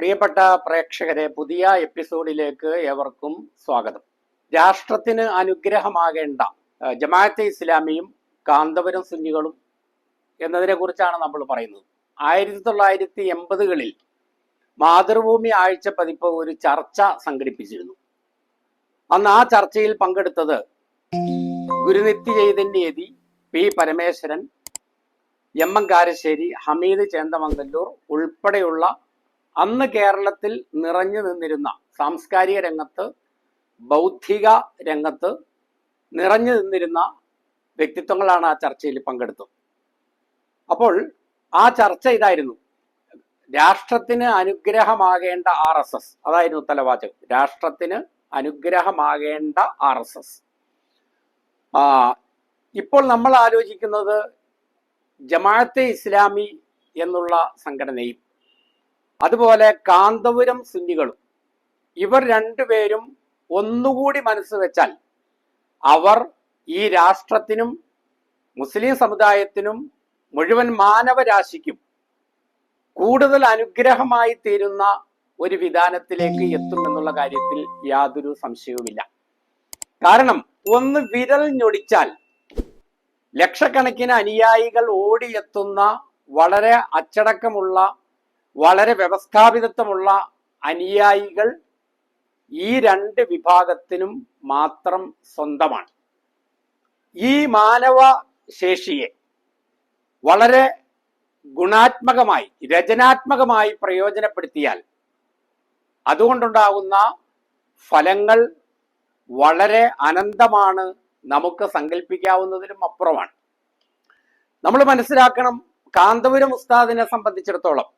പ്രിയപ്പെട്ട പ്രേക്ഷകരെ, പുതിയ എപ്പിസോഡിലേക്ക് ഏവർക്കും സ്വാഗതം. രാഷ്ട്രത്തിന് അനുഗ്രഹമാകേണ്ട ജമാഅത്തെ ഇസ്ലാമിയും കാന്തപുരം സുന്നികളും എന്നതിനെ കുറിച്ചാണ് നമ്മൾ പറയുന്നത്. 1980കളിൽ മാതൃഭൂമി ആഴ്ച പതിപ്പ് ഒരു ചർച്ച സംഘടിപ്പിച്ചിരുന്നു. അന്ന് ആ ചർച്ചയിൽ പങ്കെടുത്തത് ഗുരുനിത്യ ചൈതന്യേതി, പി പരമേശ്വരൻ, എം കാരശ്ശേരി, ഹമീദ് ചേന്ദമംഗല്ലൂർ ഉൾപ്പെടെയുള്ള അന്ന് കേരളത്തിൽ നിറഞ്ഞു നിന്നിരുന്ന സാംസ്കാരിക രംഗത്ത്, ബൗദ്ധിക രംഗത്ത് നിറഞ്ഞു നിന്നിരുന്ന വ്യക്തിത്വങ്ങളാണ് ആ ചർച്ചയിൽ പങ്കെടുത്തത്. അപ്പോൾ ആ ചർച്ച ഇതായിരുന്നു: രാഷ്ട്രത്തിന് അനുഗ്രഹമാകേണ്ട RSS, അതായിരുന്നു തലവാചകം. രാഷ്ട്രത്തിന് അനുഗ്രഹമാകേണ്ട RSS. ഇപ്പോൾ നമ്മൾ ആലോചിക്കുന്നത് ജമാഅത്തെ ഇസ്ലാമി എന്നുള്ള സംഘടനയും അതുപോലെ കാന്തപുരം സുന്നികളും, ഇവർ രണ്ടുപേരും ഒന്നുകൂടി മനസ്സ് വെച്ചാൽ അവർ ഈ രാഷ്ട്രത്തിനും മുസ്ലിം സമുദായത്തിനും മുഴുവൻ മാനവരാശിക്കും കൂടുതൽ അനുഗ്രഹമായി തീരുന്ന ഒരു വിധാനത്തിലേക്ക് എത്തുമെന്നുള്ള കാര്യത്തിൽ യാതൊരു സംശയവുമില്ല. കാരണം ഒന്ന് വിരൽ ഞൊടിച്ചാൽ ലക്ഷക്കണക്കിന് അനുയായികൾ ഓടിയെത്തുന്ന, വളരെ അച്ചടക്കമുള്ള, വളരെ വ്യവസ്ഥാപിതത്വമുള്ള അനുയായികൾ ഈ രണ്ട് വിഭാഗത്തിനും മാത്രം സ്വന്തമാണ്. ഈ മാനവ ശേഷിയെ വളരെ ഗുണാത്മകമായി, രചനാത്മകമായി പ്രയോജനപ്പെടുത്തിയാൽ അതുകൊണ്ടുണ്ടാകുന്ന ഫലങ്ങൾ വളരെ അനന്തമാണ്, നമുക്ക് സങ്കല്പിക്കാവുന്നതിലും അപ്പുറമാണ്. നമ്മൾ മനസ്സിലാക്കണം, കാന്തപുരം ഉസ്താദിനെ സംബന്ധിച്ചിടത്തോളം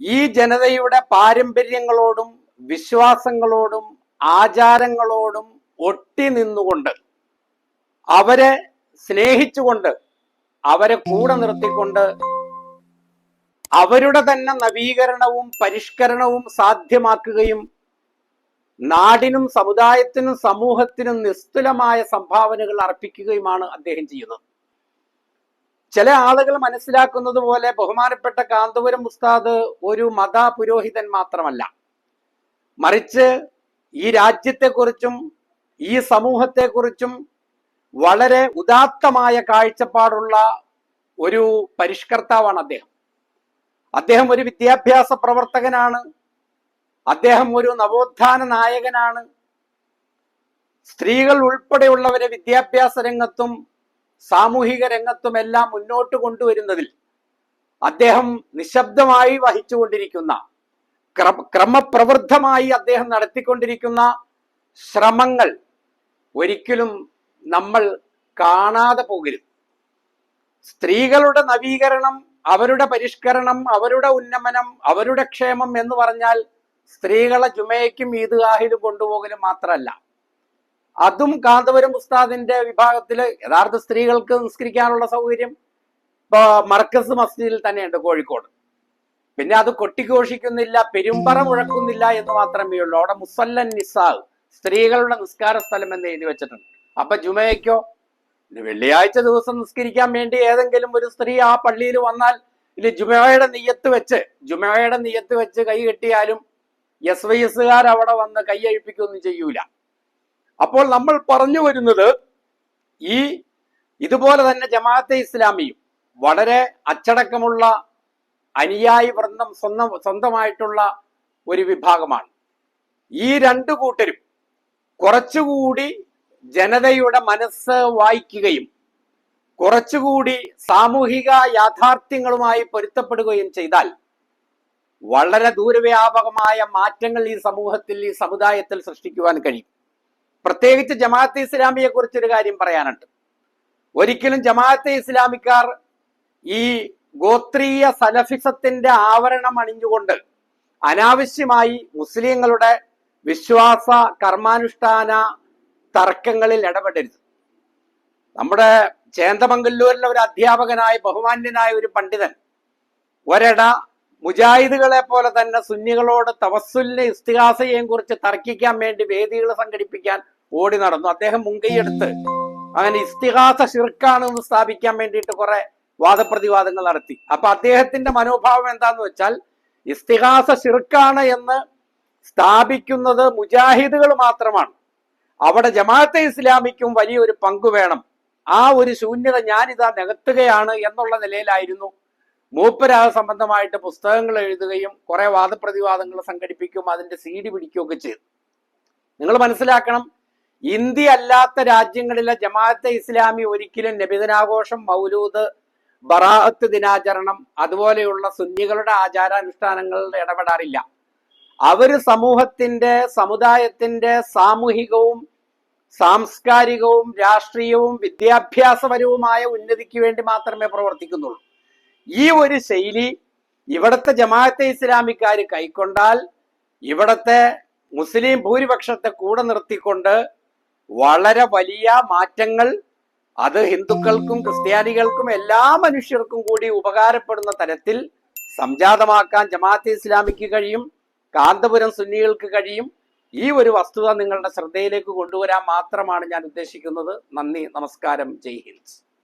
ഈ ജനതയുടെ പാരമ്പര്യങ്ങളോടും വിശ്വാസങ്ങളോടും ആചാരങ്ങളോടും ഒട്ടി നിന്നുകൊണ്ട്, അവരെ സ്നേഹിച്ചുകൊണ്ട്, അവരെ കൂടെ നിർത്തിക്കൊണ്ട് അവരുടെ തന്നെ നവീകരണവും പരിഷ്കരണവും സാധ്യമാക്കുകയും നാടിനും സമുദായത്തിനും സമൂഹത്തിനും നിസ്തുലമായ സംഭാവനകൾ അർപ്പിക്കുകയുമാണ് അദ്ദേഹം ചെയ്യുന്നത്. ചില ആളുകൾ മനസ്സിലാക്കുന്നത് പോലെ ബഹുമാനപ്പെട്ട കാന്തപുരം ഉസ്താദ് ഒരു മത പുരോഹിതൻ മാത്രമല്ല, മറിച്ച് ഈ രാജ്യത്തെക്കുറിച്ചും ഈ സമൂഹത്തെക്കുറിച്ചും വളരെ ഉദാത്തമായ കാഴ്ചപ്പാടുള്ള ഒരു പരിഷ്കർത്താവാണ് അദ്ദേഹം. അദ്ദേഹം ഒരു വിദ്യാഭ്യാസ പ്രവർത്തകനാണ്. അദ്ദേഹം ഒരു നവോത്ഥാന നായകനാണ്. സ്ത്രീകൾ ഉൾപ്പെടെയുള്ളവരെ വിദ്യാഭ്യാസ രംഗത്തും സാമൂഹിക രംഗത്തും എല്ലാം മുന്നോട്ട് കൊണ്ടുവരുന്നതിൽ അദ്ദേഹം നിശബ്ദമായി വഹിച്ചുകൊണ്ടിരിക്കുന്ന, ക്രമപ്രവൃദ്ധമായി അദ്ദേഹം നടത്തിക്കൊണ്ടിരിക്കുന്ന ശ്രമങ്ങൾ ഒരിക്കലും നമ്മൾ കാണാതെ പോകരുത്. സ്ത്രീകളുടെ നവീകരണം, അവരുടെ പരിഷ്കരണം, അവരുടെ ഉന്നമനം, അവരുടെ ക്ഷേമം എന്ന് പറഞ്ഞാൽ സ്ത്രീകളെ ജുമയ്ക്കും ഈദ്ഗാഹിലും കൊണ്ടുപോകലും മാത്രമല്ല. അതും കാന്തപുരം ഉസ്താദിന്റെ വിഭാഗത്തില് യഥാർത്ഥ സ്ത്രീകൾക്ക് നിസ്കരിക്കാനുള്ള സൗകര്യം ഇപ്പൊ മർക്കസ് മസ്ജിദിൽ തന്നെയുണ്ട് കോഴിക്കോട്. പിന്നെ അത് കൊട്ടിഘോഷിക്കുന്നില്ല, പെരുമ്പറ മുഴക്കുന്നില്ല എന്ന് മാത്രമേ ഉള്ളൂ. അവിടെ മുസല്ലൻ നിസാ, സ്ത്രീകളുടെ നിസ്കാര സ്ഥലം എന്ന് എഴുതി വെച്ചിട്ടുണ്ട്. അപ്പൊ ജുമയ്ക്കോ, വെള്ളിയാഴ്ച ദിവസം നിസ്കരിക്കാൻ വേണ്ടി ഏതെങ്കിലും ഒരു സ്ത്രീ ആ പള്ളിയിൽ വന്നാൽ ഇല്ല ജുമയുടെ നിയ്യത്ത് വെച്ച് കൈ കെട്ടിയാലും SYSകാർ അവിടെ വന്ന് കൈയഴിപ്പിക്കൊന്നും ചെയ്യൂല. അപ്പോൾ നമ്മൾ പറഞ്ഞു വരുന്നത്, ഇതുപോലെ തന്നെ ജമാഅത്തെ ഇസ്ലാമിയും വളരെ അച്ചടക്കമുള്ള അനുയായി വൃന്ദം സ്വന്തമായിട്ടുള്ള ഒരു വിഭാഗമാണ്. ഈ രണ്ടു കൂട്ടരും കുറച്ചുകൂടി ജനതയുടെ മനസ്സ് വായിക്കുകയും കുറച്ചുകൂടി സാമൂഹിക യാഥാർത്ഥ്യങ്ങളുമായി പൊരുത്തപ്പെടുകയും ചെയ്താൽ വളരെ ദൂരവ്യാപകമായ മാറ്റങ്ങൾ ഈ സമൂഹത്തിൽ, ഈ സമുദായത്തിൽ സൃഷ്ടിക്കുവാൻ കഴിയും. പ്രത്യേകിച്ച് ജമാഅത്തെ ഇസ്ലാമിയെ കുറിച്ചൊരു കാര്യം പറയാനുണ്ട്. ഒരിക്കലും ജമാഅത്തെ ഇസ്ലാമിക്കാർ ഈ ഗോത്രീയ സലഫിസത്തിന്റെ ആവരണം അണിഞ്ഞുകൊണ്ട് അനാവശ്യമായി മുസ്ലിങ്ങളുടെ വിശ്വാസ കർമാനുഷ്ഠാന തർക്കങ്ങളിൽ ഇടപെടരുത്. നമ്മുടെ ചേന്ദമംഗല്ലൂരിലെ ഒരു അധ്യാപകനായ ബഹുമാന്യനായ ഒരു പണ്ഡിതൻ ഒരിട മുജാഹിദുകളെ പോലെ തന്നെ സുന്നികളോട് തവസ്സുലിനെ ഇസ്തിഹാസയെയും കുറിച്ച് തർക്കിക്കാൻ വേണ്ടി വേദികൾ സംഘടിപ്പിക്കാൻ ഓടി നടന്നു. അദ്ദേഹം മുൻകൈയെടുത്ത് അങ്ങനെ ഇസ്തിഹാസ ശിർക്കാണെന്ന് സ്ഥാപിക്കാൻ വേണ്ടിയിട്ട് കുറെ വാദപ്രതിവാദങ്ങൾ നടത്തി. അപ്പൊ അദ്ദേഹത്തിന്റെ മനോഭാവം എന്താന്ന് വെച്ചാൽ, ഇസ്തിഹാസ ശിർക്കാണ് എന്ന് സ്ഥാപിക്കുന്നത് മുജാഹിദുകൾ മാത്രമാണ്. അവിടെ ജമാഅത്തെ ഇസ്ലാമിക്കും വലിയൊരു പങ്കു വേണം. ആ ഒരു ശൂന്യത ഞാനിതാ നികത്തുകയാണ് എന്നുള്ള നിലയിലായിരുന്നു മൂപ്പര് സംബന്ധമായിട്ട് പുസ്തകങ്ങൾ എഴുതുകയും കുറെ വാദപ്രതിവാദങ്ങൾ സംഘടിപ്പിക്കുകയും അതിന്റെ CD പിടിക്കുകയൊക്കെ ചെയ്തു. നിങ്ങൾ മനസ്സിലാക്കണം, ഇന്ത്യ അല്ലാത്ത രാജ്യങ്ങളിലെ ജമാഅത്തെ ഇസ്ലാമി ഒരിക്കലും നബിദിനാഘോഷം, മൗലൂദ്, ബറാഅത്ത് ദിനാചരണം അതുപോലെയുള്ള സുന്നികളുടെ ആചാരാനുഷ്ഠാനങ്ങളിൽ ഇടപെടാറില്ല. അവര് സമൂഹത്തിന്റെ, സമുദായത്തിന്റെ സാമൂഹികവും സാംസ്കാരികവും രാഷ്ട്രീയവും വിദ്യാഭ്യാസപരവുമായ ഉന്നതിക്ക് വേണ്ടി മാത്രമേ പ്രവർത്തിക്കുന്നുള്ളൂ. ഈ ഒരു ശൈലി ഇവിടുത്തെ ജമാഅത്തെ ഇസ്ലാമിക്കാർ കൈക്കൊണ്ടാൽ ഇവിടത്തെ മുസ്ലിം ഭൂരിപക്ഷത്തെ കൂടെ നിർത്തിക്കൊണ്ട് വളരെ വലിയ മാറ്റങ്ങൾ അത് ഹിന്ദുക്കൾക്കും ക്രിസ്ത്യാനികൾക്കും എല്ലാ മനുഷ്യർക്കും കൂടി ഉപകാരപ്പെടുന്ന തരത്തിൽ സംജാതമാക്കാൻ ജമാഅത്തെ ഇസ്ലാമിക്ക് കഴിയും, കാന്തപുരം സുന്നികൾക്ക് കഴിയും. ഈ ഒരു വസ്തുത നിങ്ങളുടെ ശ്രദ്ധയിലേക്ക് കൊണ്ടുവരാൻ മാത്രമാണ് ഞാൻ ഉദ്ദേശിക്കുന്നത്. നന്ദി, നമസ്കാരം, ജയ് ഹിന്ദ്.